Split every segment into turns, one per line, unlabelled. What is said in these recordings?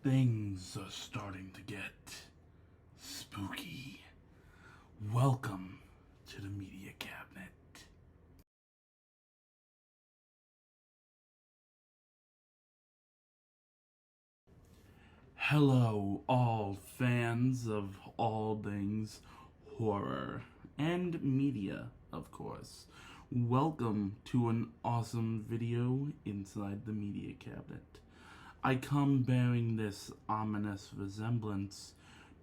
Things are starting to get spooky. Welcome to the Media Cabinet. Hello, all fans of all things horror and media, of course. Welcome to an awesome video inside the Media Cabinet. I come bearing this ominous resemblance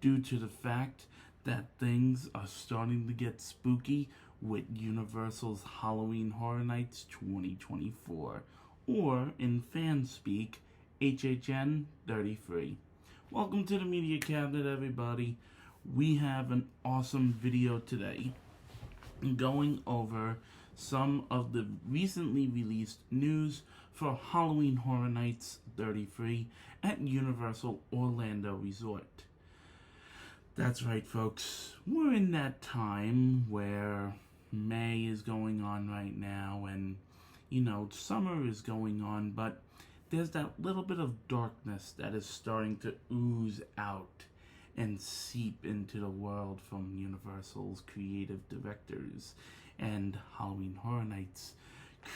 due to the fact that things are starting to get spooky with Universal's Halloween Horror Nights 2024, or in fan speak, HHN33. Welcome to the Media Cabinet, everybody. We have an awesome video today going over some of the recently released news for Halloween Horror Nights 33 at Universal Orlando Resort. That's right, folks. We're in that time where May is going on right now and, summer is going on, but there's that little bit of darkness that is starting to ooze out and seep into the world from Universal's creative directors and Halloween Horror Nights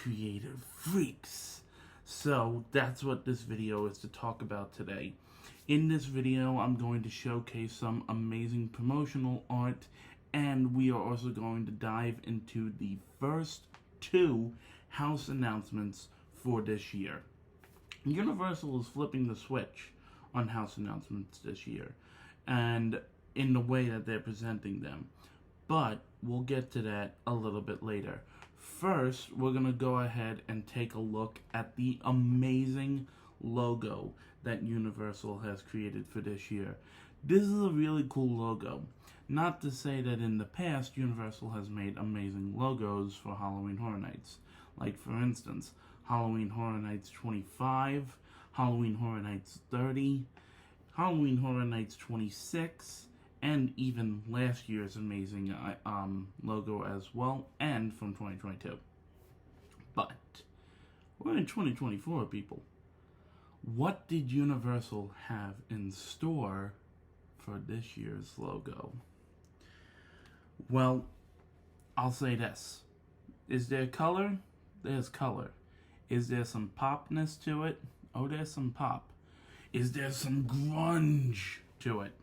creative freaks. So that's what this video is to talk about today. In this video, I'm going to showcase some amazing promotional art, and we are also going to dive into the first two house announcements for this year. Universal is flipping the switch on house announcements this year, and in the way that they're presenting them. But we'll get to that a little bit later. First, we're going to go ahead and take a look at the amazing logo that Universal has created for this year. This is a really cool logo. Not to say that in the past, Universal has made amazing logos for Halloween Horror Nights. Like, for instance, Halloween Horror Nights 25, Halloween Horror Nights 30, Halloween Horror Nights 26, and even last year's amazing logo as well, and from 2022. But we're in 2024, people. What did Universal have in store for this year's logo? Well, I'll say this. Is there color? There's color. Is there some popness to it? Oh, there's some pop. Is there some grunge to it?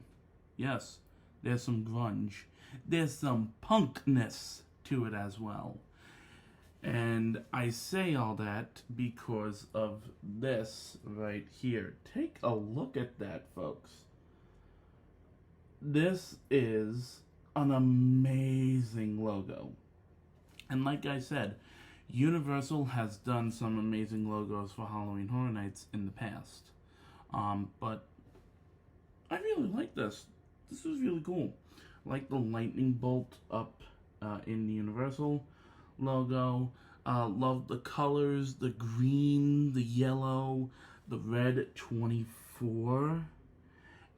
Yes, there's some grunge. There's some punkness to it as well. And I say all that because of this right here. Take a look at that, folks. This is an amazing logo. And like I said, Universal has done some amazing logos for Halloween Horror Nights in the past. But I really like this. This is really cool. I like the lightning bolt up in the Universal logo. Love the colors, the green, the yellow, the red 24.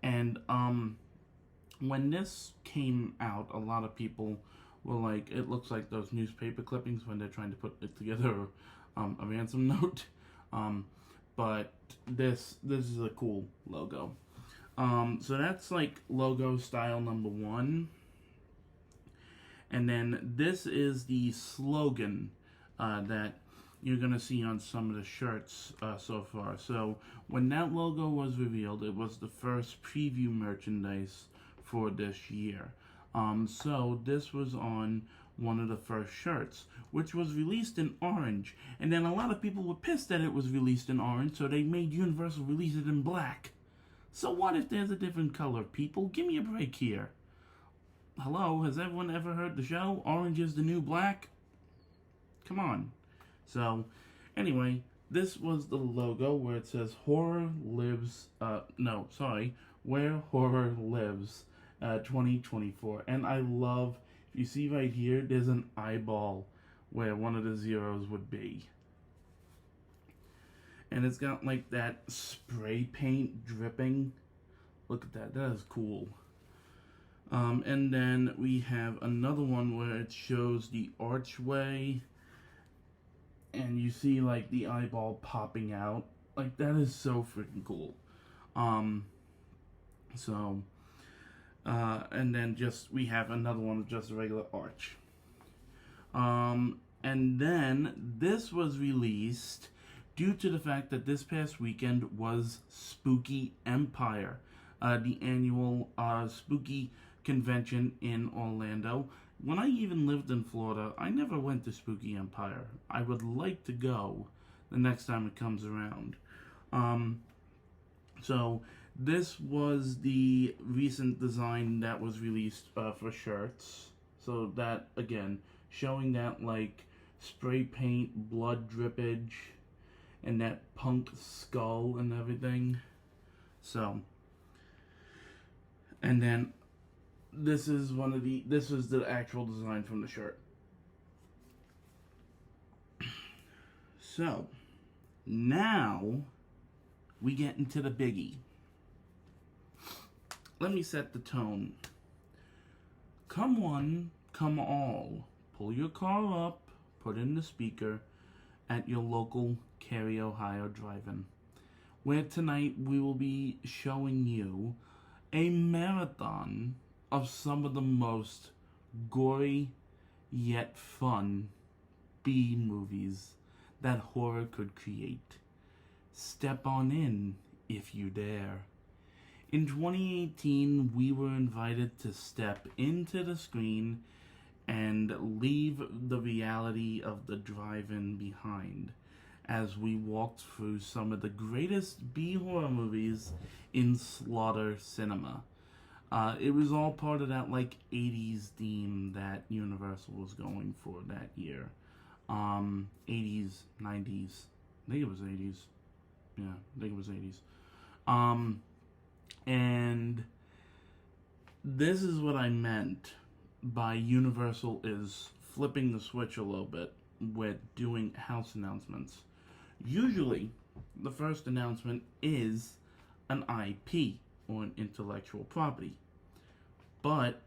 And when this came out, a lot of people were like, it looks like those newspaper clippings when they're trying to put it together, a ransom note. But this is a cool logo. So that's like logo style number one. And then this is the slogan that you're going to see on some of the shirts so far. So when that logo was revealed, it was the first preview merchandise for this year. So this was on one of the first shirts, which was released in orange. And then a lot of people were pissed that it was released in orange, so they made Universal release it in black. So what if there's a different color, people? Give me a break here. Hello, has everyone ever heard the show? Orange is the new black? Come on. So, anyway, this was the logo where it says Where Horror Lives 2024. And I love, if you see right here, there's an eyeball where one of the zeros would be. And it's got like that spray paint dripping. Look at that. That is cool. And then we have another one where it shows the archway. And you see like the eyeball popping out. Like, that is so freaking cool. So, and then we have another one with just a regular arch. And then this was released due to the fact that this past weekend was Spooky Empire, the annual spooky convention in Orlando. When I even lived in Florida, I never went to Spooky Empire. I would like to go the next time it comes around. So this was the recent design that was released for shirts. So that, again, showing that like spray paint, blood drippage, and that punk skull and everything. So, and then this is the actual design from the shirt. So, now we get into the biggie. Let me set the tone. Come one, come all. Pull your car up, put in the speaker at your local Cary, Ohio drive-in, where tonight we will be showing you a marathon of some of the most gory yet fun B movies that horror could create. Step on in if you dare. In 2018, we were invited to step into the screen and leave the reality of the drive-in behind as we walked through some of the greatest B-horror movies in slaughter cinema. It was all part of that like 80s theme that Universal was going for that year. 80s, 90s. I think it was 80s. Yeah, I think it was 80s. And this is what I meant by Universal is flipping the switch a little bit with doing house announcements. Usually, the first announcement is an IP, or an intellectual property. But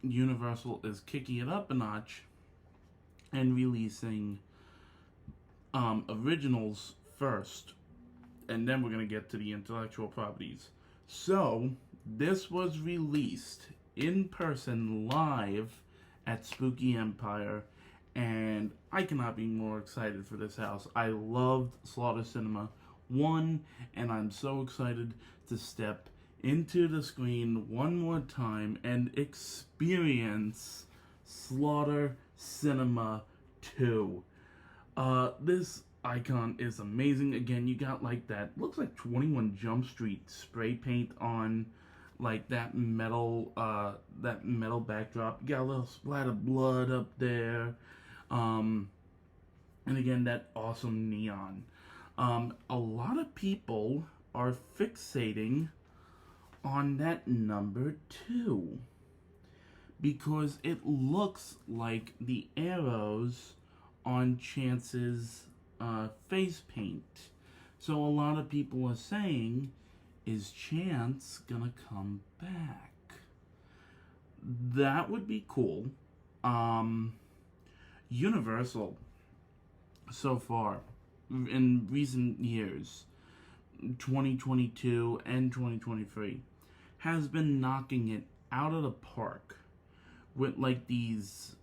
Universal is kicking it up a notch and releasing originals first, and then we're going to get to the intellectual properties. So, this was released in person live at Spooky Empire, and I cannot be more excited for this house. I loved Slaughter Cinema 1, and I'm so excited to step into the screen one more time and experience Slaughter Cinema 2. This icon is amazing. Again, you got like that, looks like 21 Jump Street spray paint on like that metal backdrop. You got a little splat of blood up there. And again, that awesome neon. A lot of people are fixating on that number 2 because it looks like the arrows on Chance's face paint. So a lot of people are saying, is Chance gonna come back? That would be cool. Universal, so far, in recent years, 2022 and 2023, has been knocking it out of the park with like these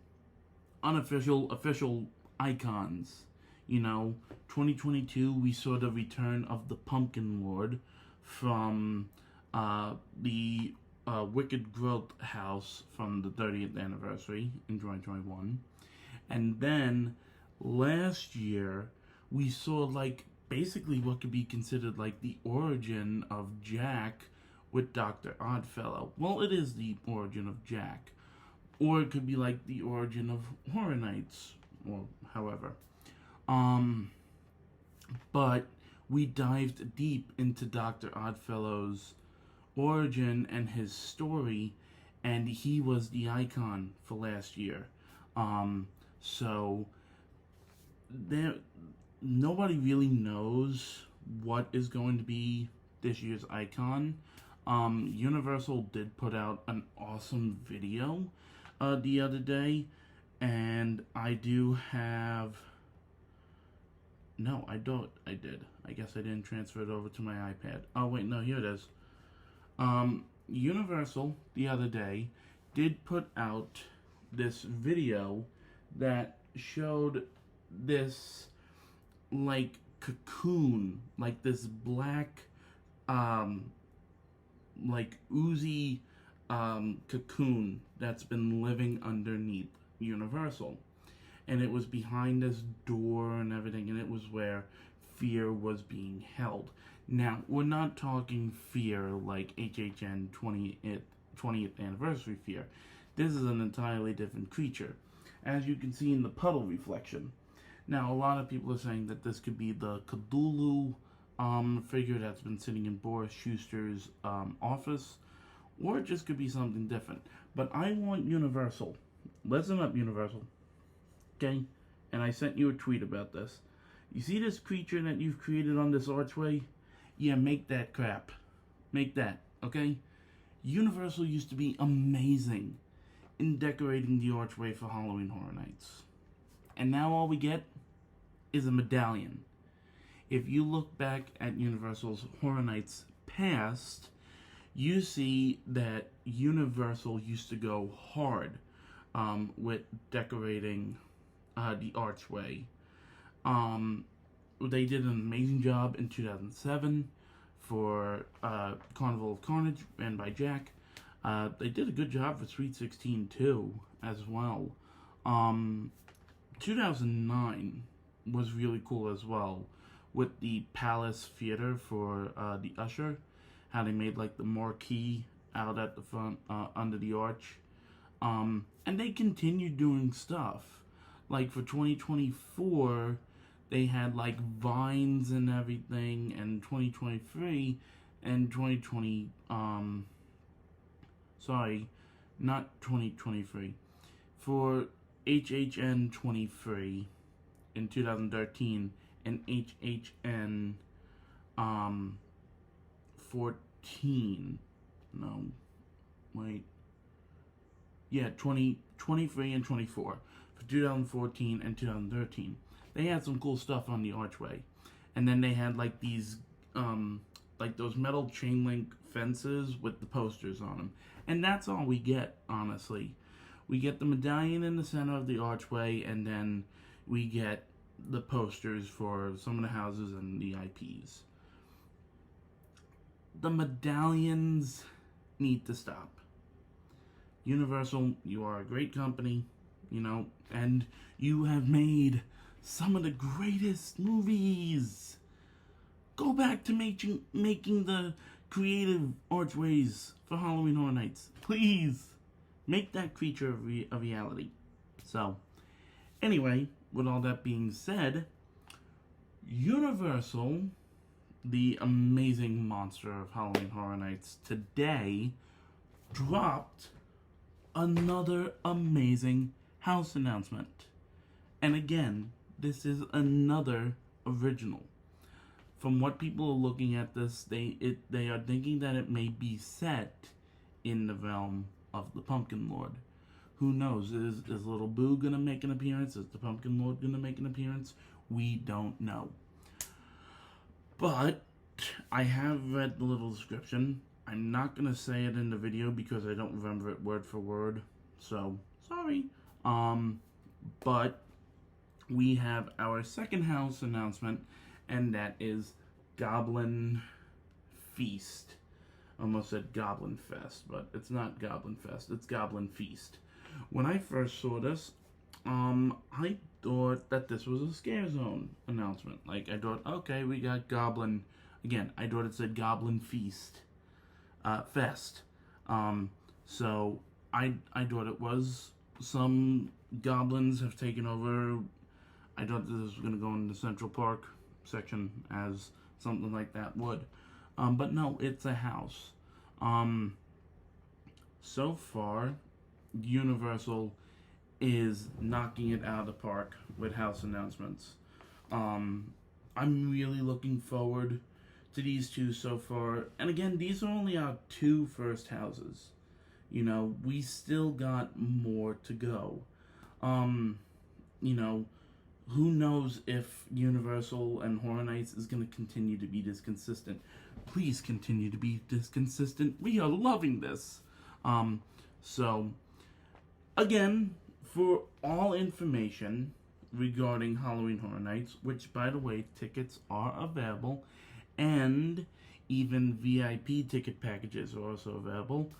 official icons. You know, 2022 we saw the return of the Pumpkin Lord from the Wicked Growth House from the 30th anniversary in 2021. And then last year we saw like basically what could be considered like the origin of Jack with Dr. Oddfellow. Well, it is the origin of Jack. Or it could be like the origin of Horror Nights, or however. But we dived deep into Dr. Oddfellow's origin and his story, and he was the icon for last year. So nobody really knows what is going to be this year's icon. Universal did put out an awesome video the other day, and I do have No, I don't. I did. I guess I didn't transfer it over to my iPad. Oh, wait, no, here it is. Universal, the other day, did put out this video that showed this, like, cocoon, like this black, like, oozy, cocoon that's been living underneath Universal. And it was behind this door and everything, and it was where fear was being held. Now, we're not talking fear like HHN 20th anniversary fear. This is an entirely different creature, as you can see in the puddle reflection. Now, a lot of people are saying that this could be the Cthulhu figure that's been sitting in Boris Schuster's office, or it just could be something different. But I want Universal. Listen up, Universal. Okay? And I sent you a tweet about this. You see this creature that you've created on this archway? Yeah, make that crap. Make that, okay? Universal used to be amazing in decorating the archway for Halloween Horror Nights. And now all we get is a medallion. If you look back at Universal's Horror Nights past, you see that Universal used to go hard with decorating the archway. They did an amazing job in 2007 for Carnival of Carnage, ran by Jack. They did a good job for Sweet 16 too, as well. 2009 was really cool as well, with the Palace Theater for the Usher, how they made like the marquee out at the front under the arch. And they continued doing stuff. Like for 2024, they had like vines and everything, and 2023 and 2020, sorry, not 2023. For HHN33 in 2013 and HHN 14. No, wait. Yeah, 2023 and 24 for 2014 and 2013. They had some cool stuff on the archway. And then they had like these like those metal chain link fences with the posters on them. And that's all we get, honestly. We get the medallion in the center of the archway, and then we get the posters for some of the houses and the IPs. The medallions need to stop. Universal, you are a great company, you know, and you have made some of the greatest movies. Go back to making the creative archways for Halloween Horror Nights. Please, make that creature a reality. So, anyway, with all that being said, Universal, the amazing monster of Halloween Horror Nights, today dropped another amazing house announcement. And again, this is another original. From what people are looking at this, they are thinking that it may be set in the realm of the Pumpkin Lord. Who knows? Is Little Boo gonna make an appearance? Is the Pumpkin Lord gonna make an appearance? We don't know. But I have read the little description. I'm not gonna say it in the video because I don't remember it word for word. So sorry. But we have our second house announcement, and that is Goblin Feast. I almost said Goblin Fest, but it's not Goblin Fest, it's Goblin Feast. When I first saw this, I thought that this was a Scare Zone announcement. Like, I thought, okay, we got Goblin. Again, I thought it said Goblin Feast. Fest. So, I thought it was some goblins have taken over. I thought this was going to go in the Central Park section as something like that would. But no, it's a house. So far, Universal is knocking it out of the park with house announcements. I'm really looking forward to these two so far. And again, these are only our two first houses. You know, we still got more to go. You know, who knows if Universal and Horror Nights is going to continue to be this consistent. Please continue to be this consistent. We are loving this. So, again, for all information regarding Halloween Horror Nights, which, by the way, tickets are available, and even VIP ticket packages are also available,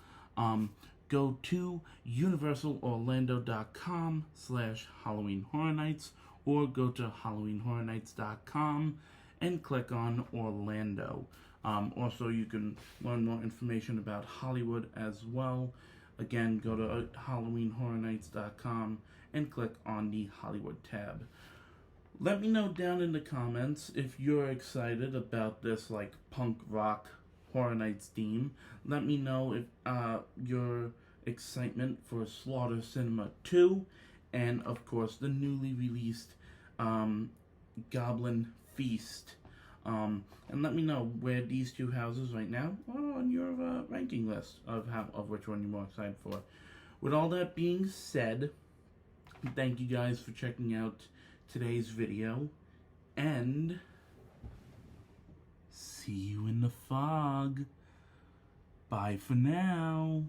go to universalorlando.com/Halloween Horror Nights, or go to halloweenhorrornights.com and click on Orlando. Also, you can learn more information about Hollywood as well. Again, go to halloweenhorrornights.com and click on the Hollywood tab. Let me know down in the comments if you're excited about this like punk rock Horror Nights theme. Let me know if your excitement for Slaughter Cinema 2, and of course the newly released Goblin Feast. And let me know where these two houses right now are on your ranking list of which one you're more excited for. With all that being said, thank you guys for checking out today's video, and see you in the fog. Bye for now.